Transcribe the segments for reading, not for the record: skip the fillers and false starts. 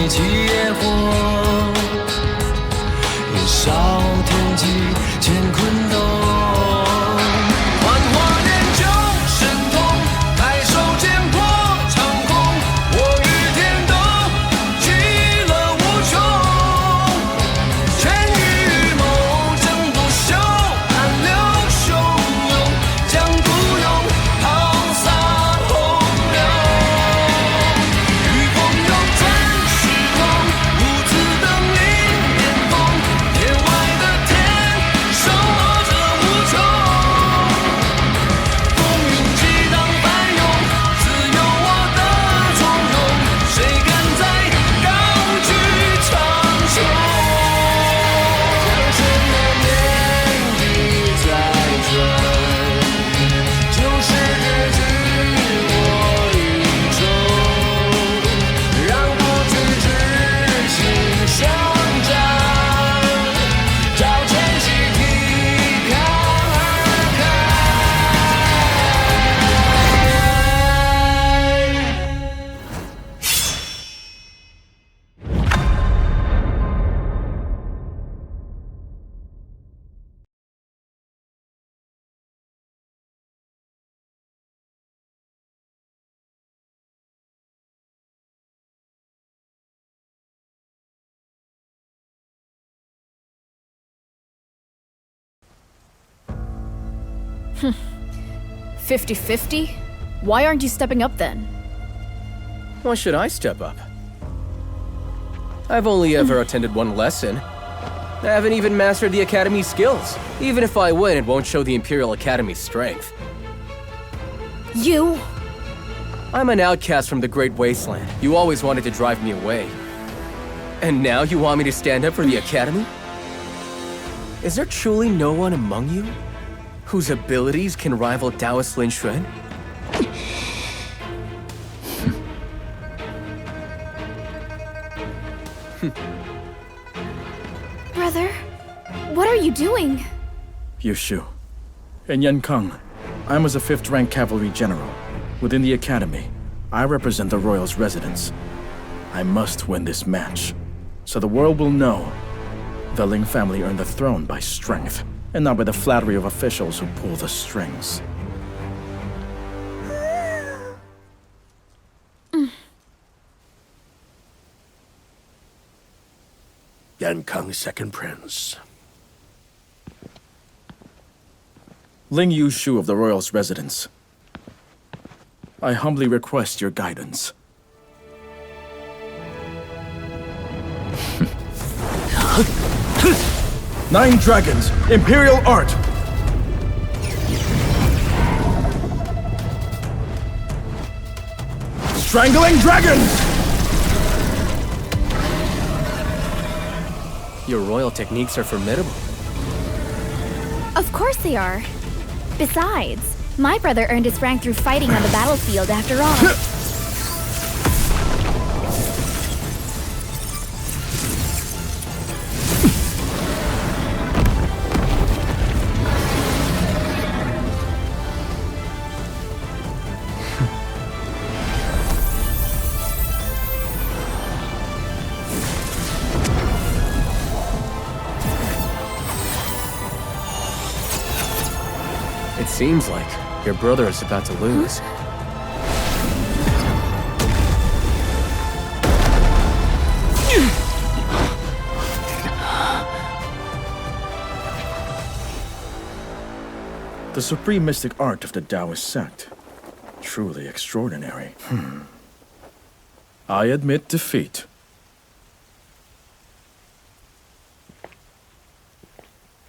起野火，年少天际乾坤动。幻化研究神通，抬手剑破长空，我与天斗，其乐无穷。权与谋，争不休，暗流汹涌，将孤勇抛洒洪流。与朋友转时光，无字登临巅峰，天外的天，手握着无穷。风云激荡翻涌，自有我的从容，谁敢再高举长袖？像什么年纪在转，就是日子我与衷，让不屈之心相照，照晨曦体看而开。"50-50? Why aren't you stepping up then?" Why should I step up? I've only ever attended one lesson. I haven't even mastered the Academy's skills. Even if I win, it won't show the Imperial Academy's strength. You? I'm an outcast from the Great Wasteland. You always wanted to drive me away. And now you want me to stand up for the Academy? Is there truly no one among you whose abilities can rival Taoist Lin Xuan? Brother, what are you doing? Yushu. In Yankang, I'm as a 5th rank cavalry general. Within the academy, I represent the royal's residence. I must win this match, so the world will know the Ling family earned the throne by strength, and not by the flattery of officials who pull the strings. Yankang Second Prince. Ling Yushu of the royal's residence. I humbly request your guidance. Nine Dragons, Imperial Art! Strangling Dragons! Your royal techniques are formidable. Of course they are. Besides, my brother earned his rank through fighting on the battlefield after all. It seems like your brother is about to lose. The supreme mystic art of the Taoist sect. Truly extraordinary. I admit defeat.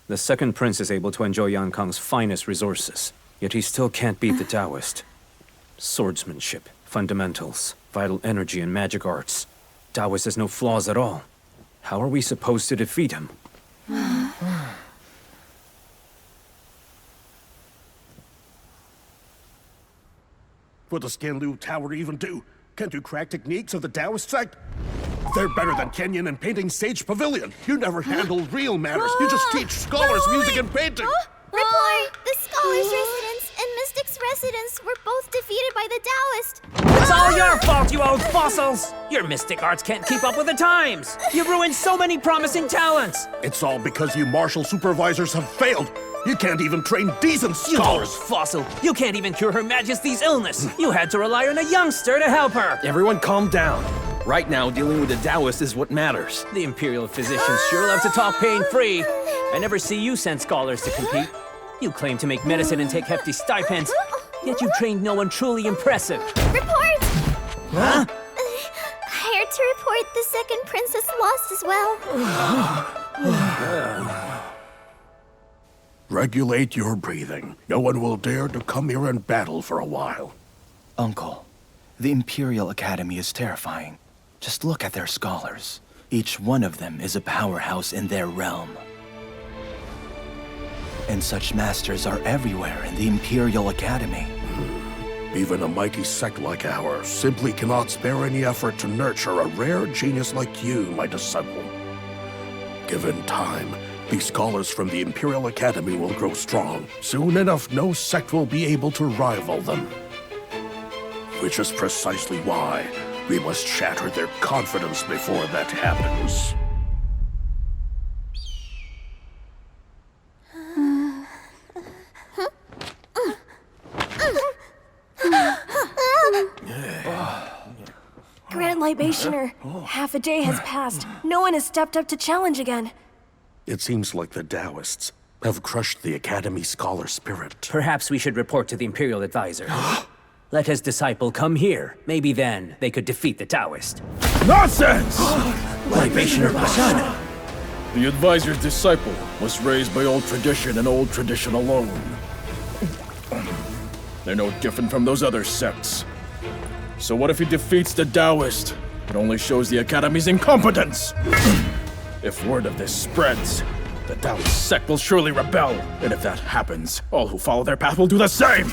The second prince is able to enjoy Yankang's finest resources, yet he still can't beat the Taoist. Swordsmanship, fundamentals, vital energy, and magic arts. Taoist has no flaws at all. How are we supposed to defeat him? What does Qianlu Tower even do? Can't you crack techniques of the Taoist sect? They're better than Kenyan and painting Sage Pavilion. You never handle real matters. You just teach scholars music and painting. Report! The Scholars' Residence and Mystics' residents were both defeated by the Taoist. It's all your fault, you old fossils! Your mystic arts can't keep up with the times! You've ruined so many promising talents! It's all because you martial supervisors have failed. You can't even train decent You old scholars. fossil! You can't even cure Her Majesty's illness! You had to rely on a youngster to help her! Everyone calm down. Right now, dealing with the Taoist is what matters. The Imperial physicians sure love to talk pain-free. I never see you send scholars to compete. You claim to make medicine and take hefty stipends, yet you've trained no one truly impressive. Report! Huh? Hired to report the second princess lost as well. Regulate your breathing. No one will dare to come here and battle for a while. Uncle, the Imperial Academy is terrifying. Just look at their scholars. Each one of them is a powerhouse in their realm. And such masters are everywhere in the Imperial Academy. Even a mighty sect like ours simply cannot spare any effort to nurture a rare genius like you, my disciple. Given time, these scholars from the Imperial Academy will grow strong. Soon enough, no sect will be able to rival them. Which is precisely why we must shatter their confidence before that happens. Grand Libationer, half a day has passed. No one has stepped up to challenge again. It seems like the Taoists have crushed the Academy scholar spirit. Perhaps we should report to the Imperial Advisor. Let his disciple come here. Maybe then they could defeat the Taoist. Nonsense! Libationer Bashan! The advisor's disciple was raised by old tradition and old tradition alone. They're no different from those other sects. So what if he defeats the Taoist? It only shows the Academy's incompetence. If word of this spreads, the Taoist sect will surely rebel. And if that happens, all who follow their path will do the same.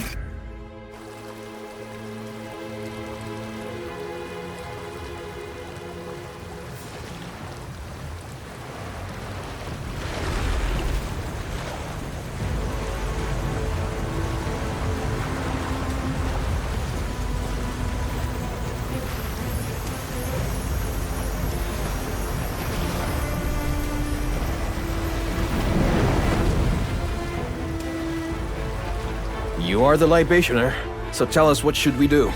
You are the Libationer, so tell us, what should we do?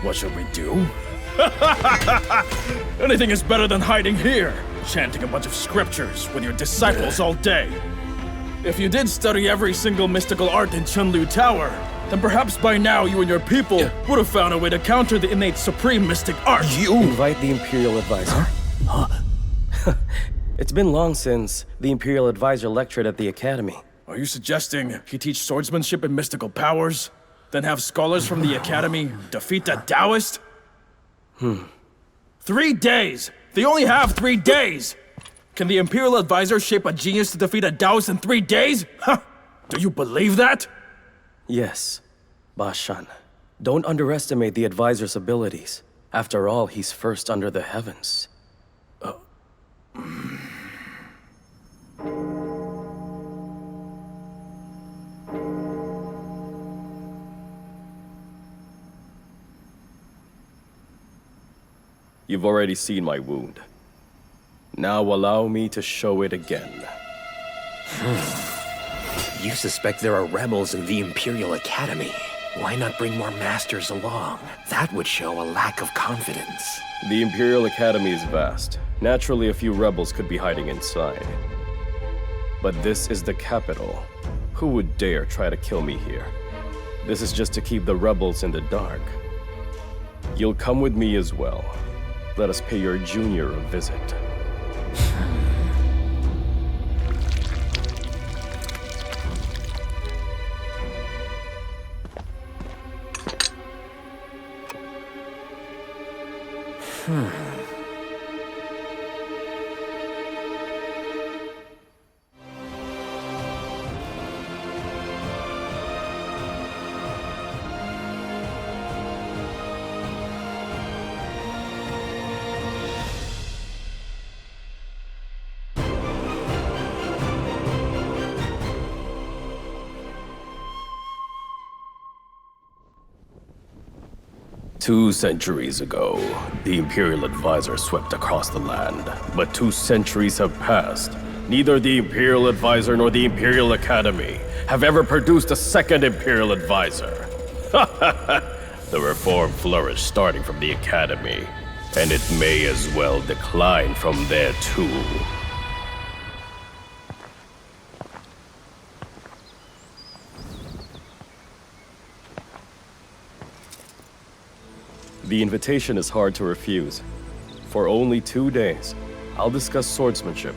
What should we do? Anything is better than hiding here, chanting a bunch of scriptures with your disciples all day. If you did study every single mystical art in Chunlu Tower, then perhaps by now you and your people would have found a way to counter the innate supreme mystic art. Invite the Imperial Advisor. It's been long since the Imperial Advisor lectured at the Academy. Are you suggesting he teach swordsmanship and mystical powers, then have scholars from the Academy defeat the Taoist? 3 days! They only have 3 days! Can the Imperial Advisor shape a genius to defeat a Taoist in 3 days? Huh! Do you believe that? Yes, Bashan. Don't underestimate the Advisor's abilities. After all, he's first under the heavens. You've already seen my wound. Now allow me to show it again. You suspect there are rebels in the Imperial Academy. Why not bring more masters along? That would show a lack of confidence. The Imperial Academy is vast. Naturally, a few rebels could be hiding inside. But this is the capital. Who would dare try to kill me here? This is just to keep the rebels in the dark. You'll come with me as well. Let us pay your junior a visit. 2 centuries ago, the Imperial Advisor swept across the land. But 2 centuries have passed. Neither the Imperial Advisor nor the Imperial Academy have ever produced a second Imperial Advisor. The reform flourished starting from the Academy, and it may as well decline from there too. The invitation is hard to refuse. For only 2 days, I'll discuss swordsmanship.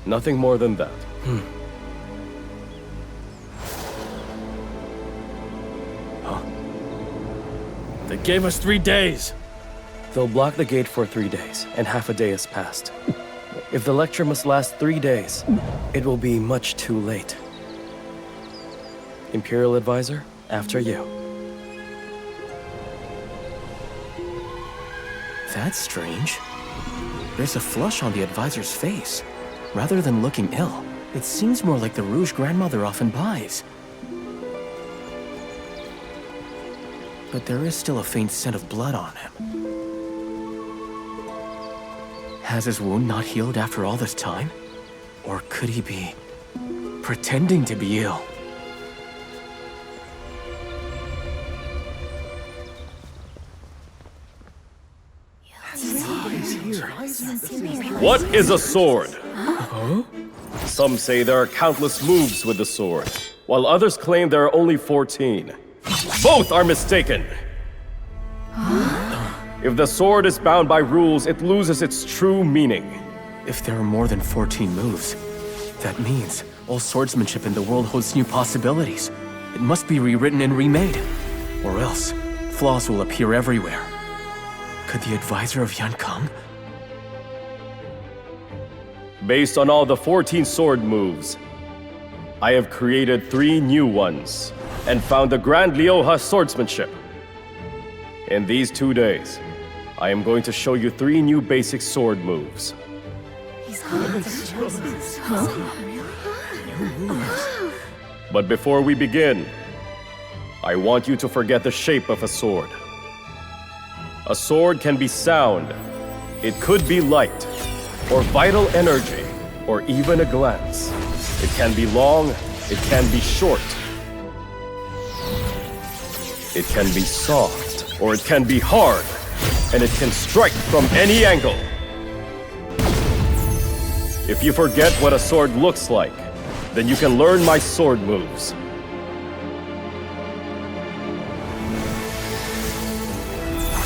Nothing more than that. They gave us 3 days. They'll block the gate for 3 days, and half a day has passed. If the lecture must last 3 days, it will be much too late. Imperial Advisor, after you. That's strange. There's a flush on the advisor's face. Rather than looking ill, it seems more like the rouge grandmother often buys. But there is still a faint scent of blood on him. Has his wound not healed after all this time? Or could he be pretending to be ill? What is a sword? Some say there are countless moves with the sword, while others claim there are only 14. Both are mistaken! If the sword is bound by rules, it loses its true meaning. If there are more than 14 moves, that means all swordsmanship in the world holds new possibilities. It must be rewritten and remade, or else flaws will appear everywhere. Could the advisor of Yankang? Based on all the 14 sword moves, I have created 3 new ones, and found the Grand Lioha swordsmanship. In these 2 days, I am going to show you 3 new basic sword moves. But before we begin, I want you to forget the shape of a sword. A sword can be sound, it could be light, or vital energy, or even a glance. It can be long, it can be short. It can be soft, or it can be hard, and it can strike from any angle. If you forget what a sword looks like, then you can learn my sword moves.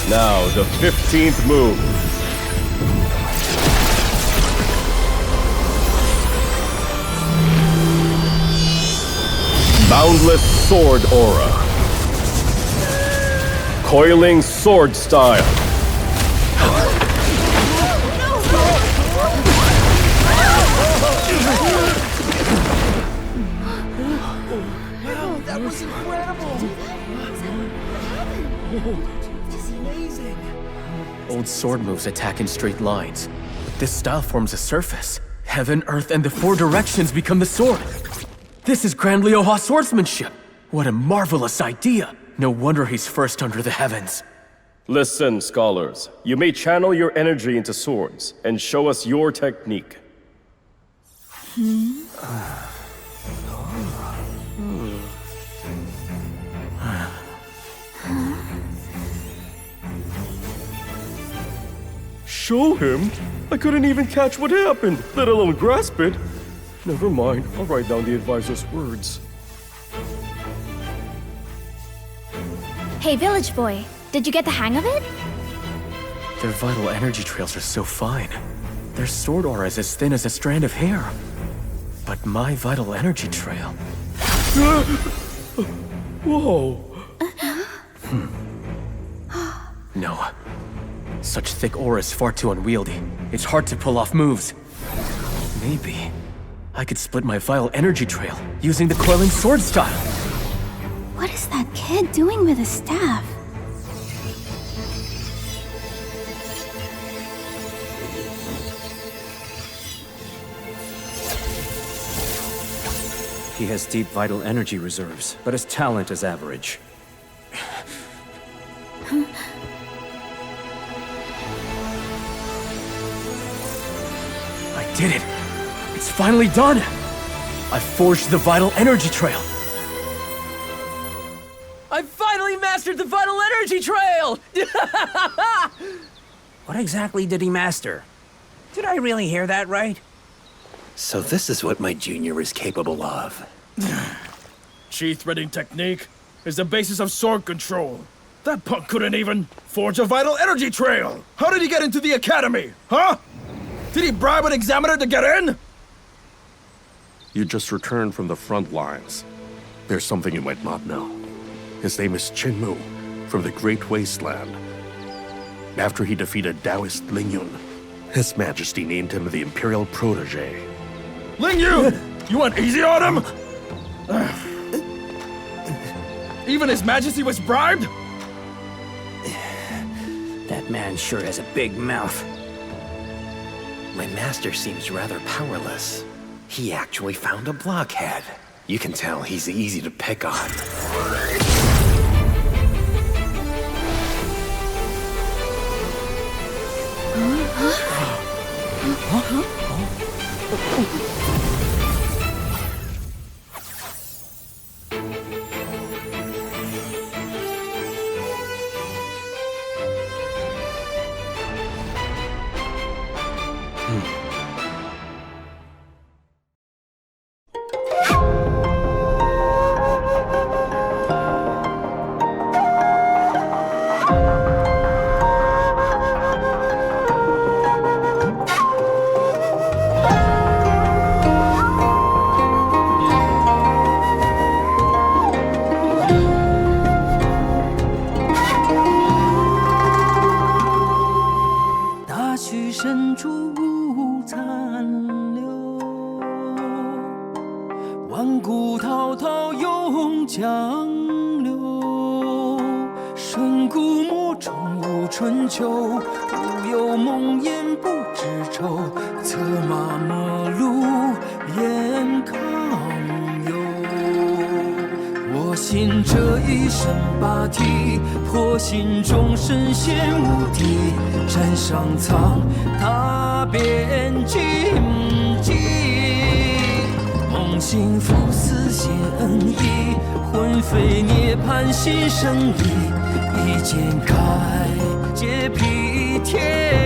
Now, the 15th move. Boundless Sword Aura. Coiling Sword Style. That was incredible! This is amazing! Old sword moves attack in straight lines. This style forms a surface. Heaven, earth, and the 4 directions become the sword. This is Grand Lioha swordsmanship! What a marvelous idea! No wonder he's first under the heavens. Listen, scholars. You may channel your energy into swords and show us your technique. Show him? I couldn't even catch what happened, let alone grasp it. Never mind, I'll write down the advisor's words. Hey, village boy, did you get the hang of it? Their vital energy trails are so fine. Their sword aura is as thin as a strand of hair. But my vital energy trail... Whoa! No. Such thick aura is far too unwieldy. It's hard to pull off moves. Maybe I could split my vital energy trail using the coiling sword style. What is that kid doing with his staff? He has deep vital energy reserves, but his talent is average. I did it! It's finally done! I forged the Vital Energy Trail! I finally mastered the Vital Energy Trail! What exactly did he master? Did I really hear that right? So this is what my junior is capable of. Chi threading technique is the basis of sword control. That punk couldn't even forge a Vital Energy Trail! How did he get into the academy, huh? Did he bribe an examiner to get in? You just returned from the front lines. There's something you might not know. His name is Qin Mu, from the Great Wasteland. After he defeated Taoist Ling Yun, His Majesty named him the Imperial Protege. Ling Yun! You went easy on him? Even His Majesty was bribed? That man sure has a big mouth. My master seems rather powerless. He actually found a blockhead. You can tell he's easy to pick on.心中神仙无敌，战上苍，踏遍荆棘。梦醒复似现意，魂飞涅槃心生意。一剑开，解劈天。